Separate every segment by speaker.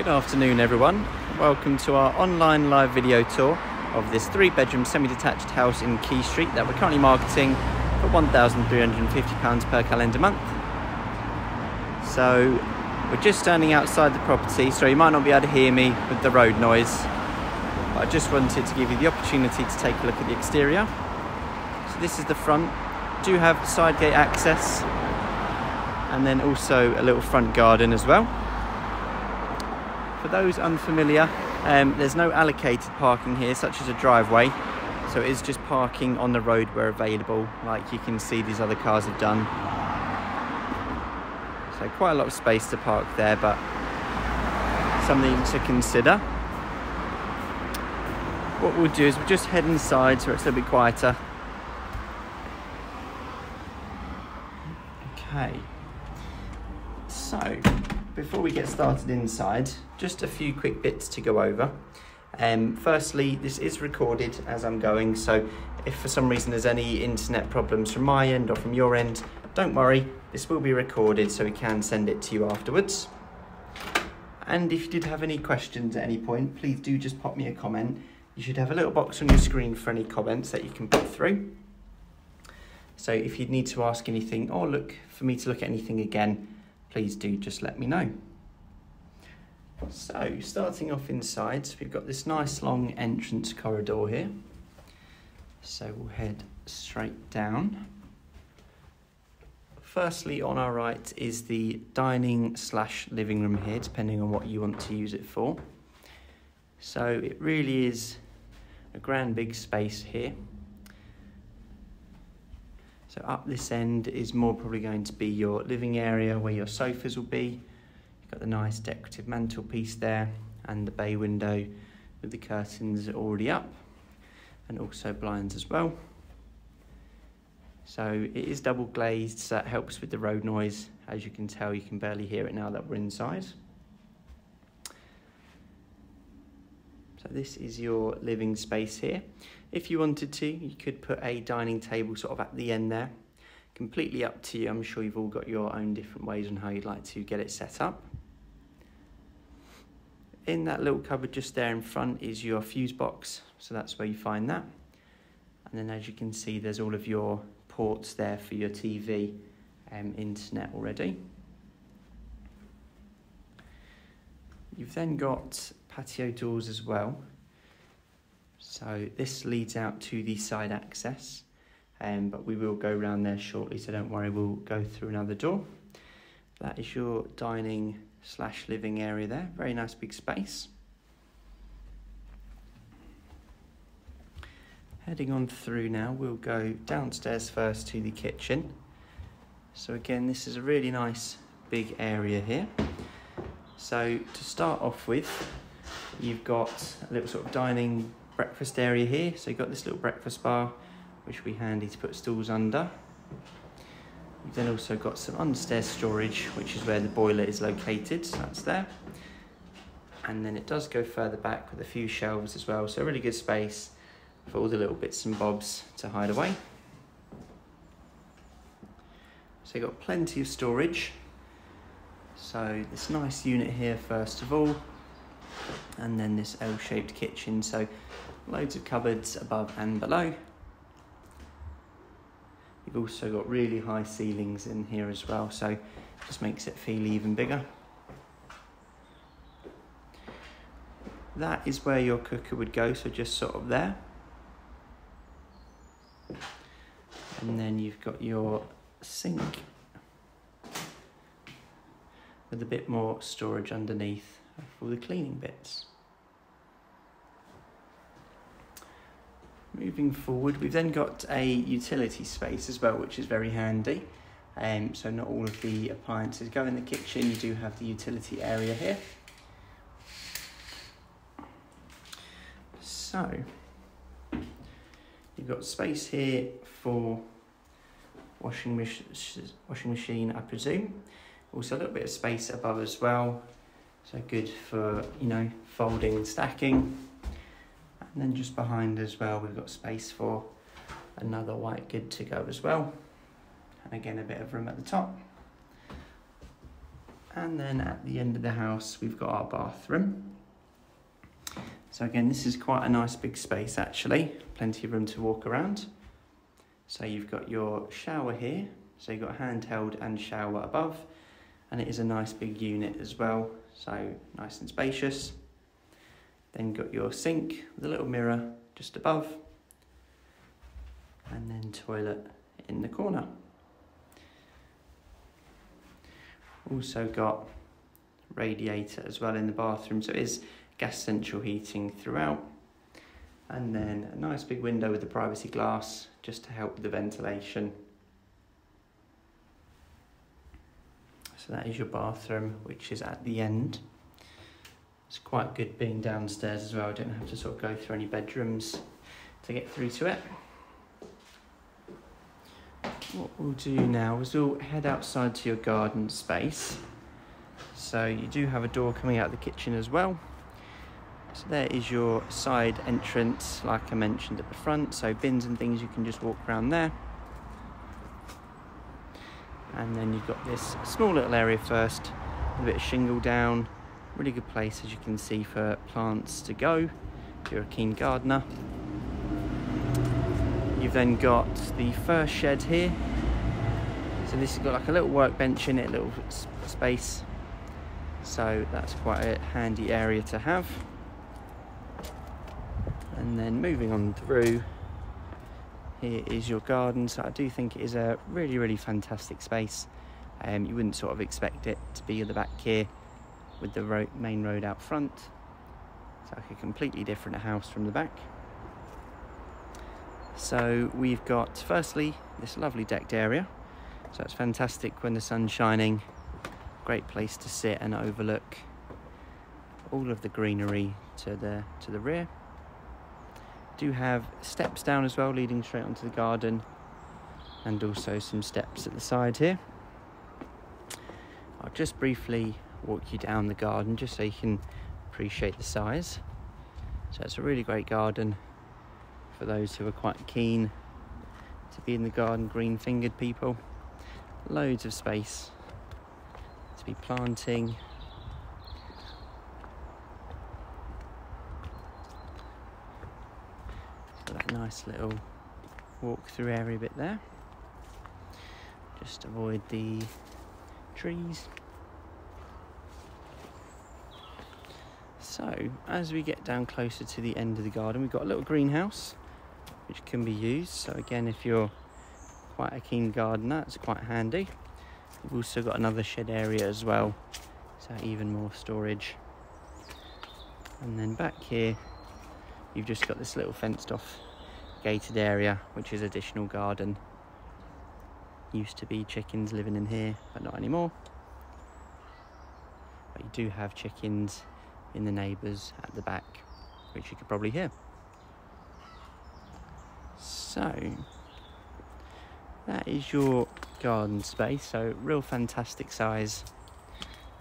Speaker 1: Good afternoon everyone, welcome to our online live video tour of this 3-bedroom semi-detached house in Quay Street that we're currently marketing for £1,350 per calendar month. So we're just standing outside the property, so you might not be able to hear me with the road noise, but I just wanted to give you the opportunity to take a look at the exterior. So this is the front. We do have side gate access and then also a little front garden as well. For those unfamiliar, there's no allocated parking here, such as a driveway, so it is just parking on the road where available, like you can see these other cars have done. So quite a lot of space to park there, but something to consider. What we'll do is we'll just head inside so it's a little bit quieter. Okay, so before we get started inside, just a few quick bits to go over. Firstly, this is recorded as I'm going, so if for some reason there's any internet problems from my end or from your end, don't worry, this will be recorded so we can send it to you afterwards. And if you did have any questions at any point, please do just pop me a comment. You should have a little box on your screen for any comments that you can put through. So if you need to ask anything or look for me to look at anything again, please do just let me know. So starting off inside, we've got this nice long entrance corridor here. So we'll head straight down. Firstly, on our right is the dining / living room here, depending on what you want to use it for. So it really is a grand big space here. So up this end is more probably going to be your living area where your sofas will be. You've got the nice decorative mantelpiece there and the bay window with the curtains already up and also blinds as well. So it is double glazed, so that helps with the road noise. As you can tell, you can barely hear it now that we're inside. So this is your living space here. If you wanted to, you could put a dining table sort of at the end there. Completely up to you. I'm sure you've all got your own different ways on how you'd like to get it set up. In that little cupboard just there in front is your fuse box, so that's where you find that. And then as you can see, there's all of your ports there for your TV and internet already. You've then got patio doors as well. So this leads out to the side access, but we will go around there shortly, so don't worry, we'll go through another door. That is your dining / living area there, very nice big space. Heading on through now, we'll go downstairs first to the kitchen. So again, this is a really nice big area here. So to start off with, you've got a little sort of dining breakfast area here. So you've got this little breakfast bar, which will be handy to put stools under. You've then also got some understairs storage, which is where the boiler is located, so that's there. And then it does go further back with a few shelves as well, so a really good space for all the little bits and bobs to hide away. So you've got plenty of storage. So this nice unit here first of all, and then this L-shaped kitchen, so loads of cupboards above and below. You've also got really high ceilings in here as well, so it just makes it feel even bigger. That is where your cooker would go, so just sort of there. And then you've got your sink with a bit more storage underneath for the cleaning bits. Moving forward, we've then got a utility space as well, which is very handy. So not all of the appliances go in the kitchen, you do have the utility area here. So, you've got space here for washing machine, I presume. Also a little bit of space above as well. So good for, you know, folding and stacking. And then just behind as well, we've got space for another white good to go as well. And again, a bit of room at the top. And then at the end of the house, we've got our bathroom. So again, this is quite a nice big space actually, plenty of room to walk around. So you've got your shower here, so you've got handheld and shower above, and it is a nice big unit as well, so nice and spacious. Then you've got your sink with a little mirror just above, and then toilet in the corner. Also got radiator as well in the bathroom, so it is gas central heating throughout. And then a nice big window with the privacy glass just to help with the ventilation. So that is your bathroom, which is at the end. It's quite good being downstairs as well. I don't have to sort of go through any bedrooms to get through to it. What we'll do now is we'll head outside to your garden space. So you do have a door coming out of the kitchen as well. So there is your side entrance, like I mentioned at the front. So bins and things, you can just walk around there. And then you've got this small little area first, a bit of shingle down. Really good place, as you can see, for plants to go if you're a keen gardener. You've then got the first shed here. So this has got like a little workbench in it, a little space. So that's quite a handy area to have. And then moving on through, here is your garden. So I do think it is a really, really fantastic space. You wouldn't sort of expect it to be at the back here with the main road out front. It's like a completely different house from the back. So we've got, firstly, this lovely decked area. So it's fantastic when the sun's shining. Great place to sit and overlook all of the greenery to the rear. Do have steps down as well, leading straight onto the garden, and also some steps at the side here. I'll just briefly walk you down the garden just so you can appreciate the size. So it's a really great garden for those who are quite keen to be in the garden, green-fingered people. Loads of space to be planting. So that nice little walk-through area bit there. Just avoid the trees. So as we get down closer to the end of the garden, we've got a little greenhouse which can be used. So again, if you're quite a keen gardener, it's quite handy. We've also got another shed area as well, so even more storage. And then back here, you've just got this little fenced off gated area, which is additional garden. Used to be chickens living in here, but not anymore. But you do have chickens in the neighbours at the back, which you could probably hear. So that is your garden space, so real fantastic size.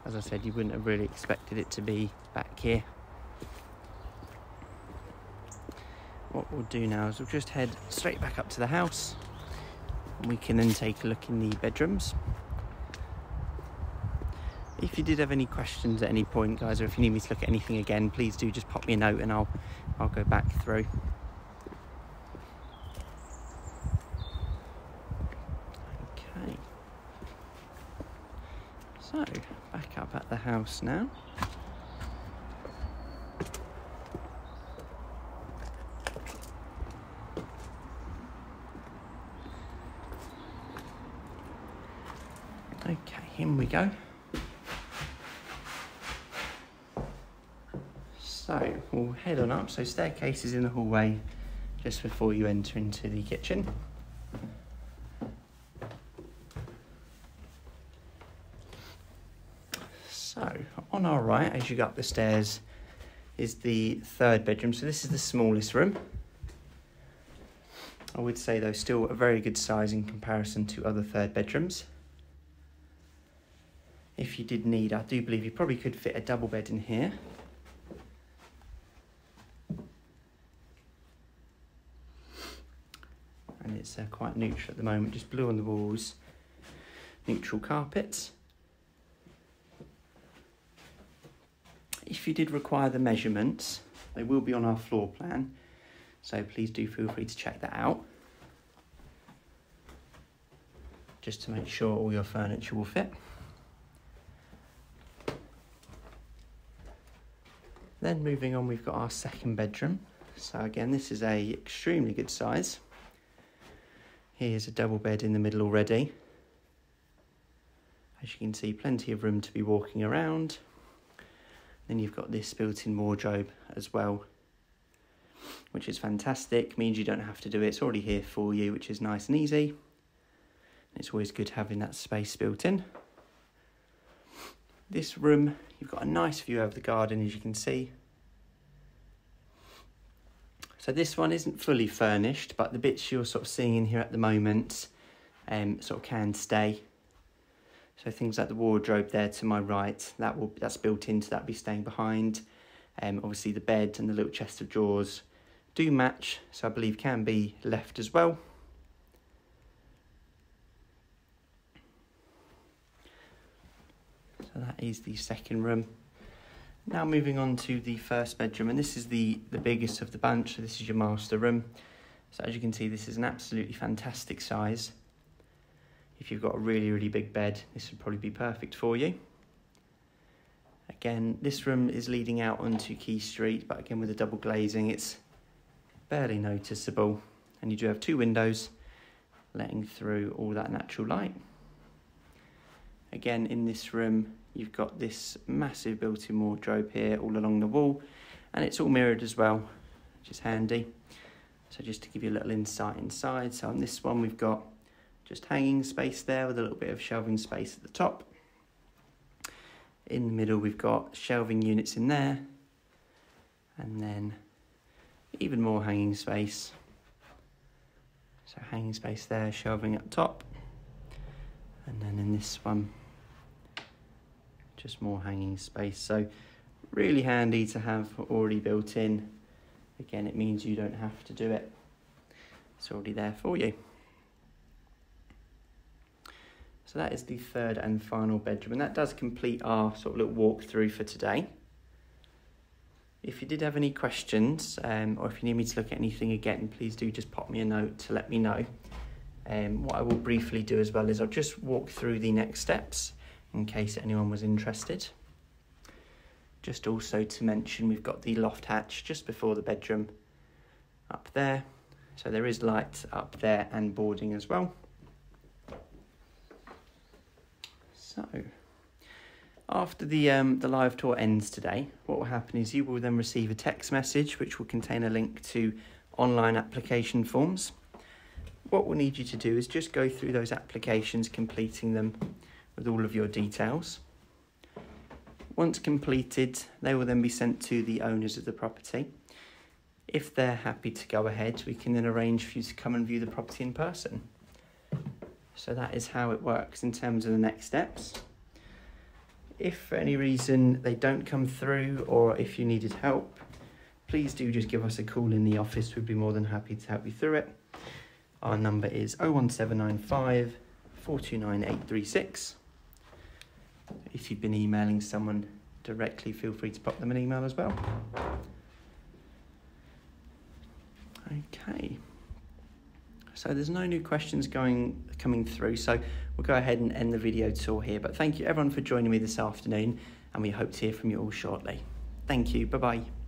Speaker 1: As I said, you wouldn't have really expected it to be back here. What we'll do now is we'll just head straight back up to the house, and we can then take a look in the bedrooms. If you did have any questions at any point, guys, or if you need me to look at anything again, please do just pop me a note and I'll go back through. Okay. So, back up at the house now. Okay, in we go. So we'll head on up. So staircase is in the hallway just before you enter into the kitchen. So on our right, as you go up the stairs, is the third bedroom. So this is the smallest room. I would say though still a very good size in comparison to other third bedrooms. If you did need, I do believe you probably could fit a double bed in here. And it's quite neutral at the moment, just blue on the walls, neutral carpets. if you did require the measurements, they will be on our floor plan, so please do feel free to check that out, just to make sure all your furniture will fit. Then moving on, we've got our second bedroom. So again, this is a extremely good size. Here's a double bed in the middle already. As you can see, plenty of room to be walking around. Then you've got this built-in wardrobe as well, which is fantastic, means you don't have to do it. It's already here for you, which is nice and easy. And it's always good having that space built in. This room, you've got a nice view over the garden, as you can see. So this one isn't fully furnished, but the bits you're sort of seeing in here at the moment sort of can stay. So things like the wardrobe there to my right, that's built into that, be staying behind. Obviously the bed and the little chest of drawers do match, so I believe can be left as well. So that is the second room. Now moving on to the first bedroom, and this is the biggest of the bunch, so this is your master room. So as you can see, this is an absolutely fantastic size. If you've got a really, really big bed, this would probably be perfect for you. Again, this room is leading out onto Quay Street, but again with the double glazing, it's barely noticeable. And you do have 2 windows letting through all that natural light. Again, in this room, you've got this massive built-in wardrobe here all along the wall, and it's all mirrored as well, which is handy. So just to give you a little insight inside, so on this one we've got just hanging space there with a little bit of shelving space at the top. In the middle we've got shelving units in there, and then even more hanging space. So hanging space there, shelving up top, and then in this one just more hanging space. So really handy to have already built in. Again, it means you don't have to do it, it's already there for you. So that is the third and final bedroom, and that does complete our sort of little walkthrough for today. If you did have any questions, or if you need me to look at anything again, please do just pop me a note to let me know. What I will briefly do as well is I'll just walk through the next steps in case anyone was interested. Just also to mention, we've got the loft hatch just before the bedroom up there. So there is light up there and boarding as well. So, after the live tour ends today, what will happen is you will then receive a text message which will contain a link to online application forms. What we'll need you to do is just go through those applications, completing them with all of your details. Once completed, they will then be sent to the owners of the property. If they're happy to go ahead, we can then arrange for you to come and view the property in person. So that is how it works in terms of the next steps. If for any reason they don't come through, or if you needed help, please do just give us a call in the office. We'd be more than happy to help you through it. Our number is 01795 429 836. If you've been emailing someone directly, feel free to pop them an email as well. Okay. So there's no new questions coming through, so we'll go ahead and end the video tour here. But thank you everyone for joining me this afternoon, and we hope to hear from you all shortly. Thank you, bye-bye.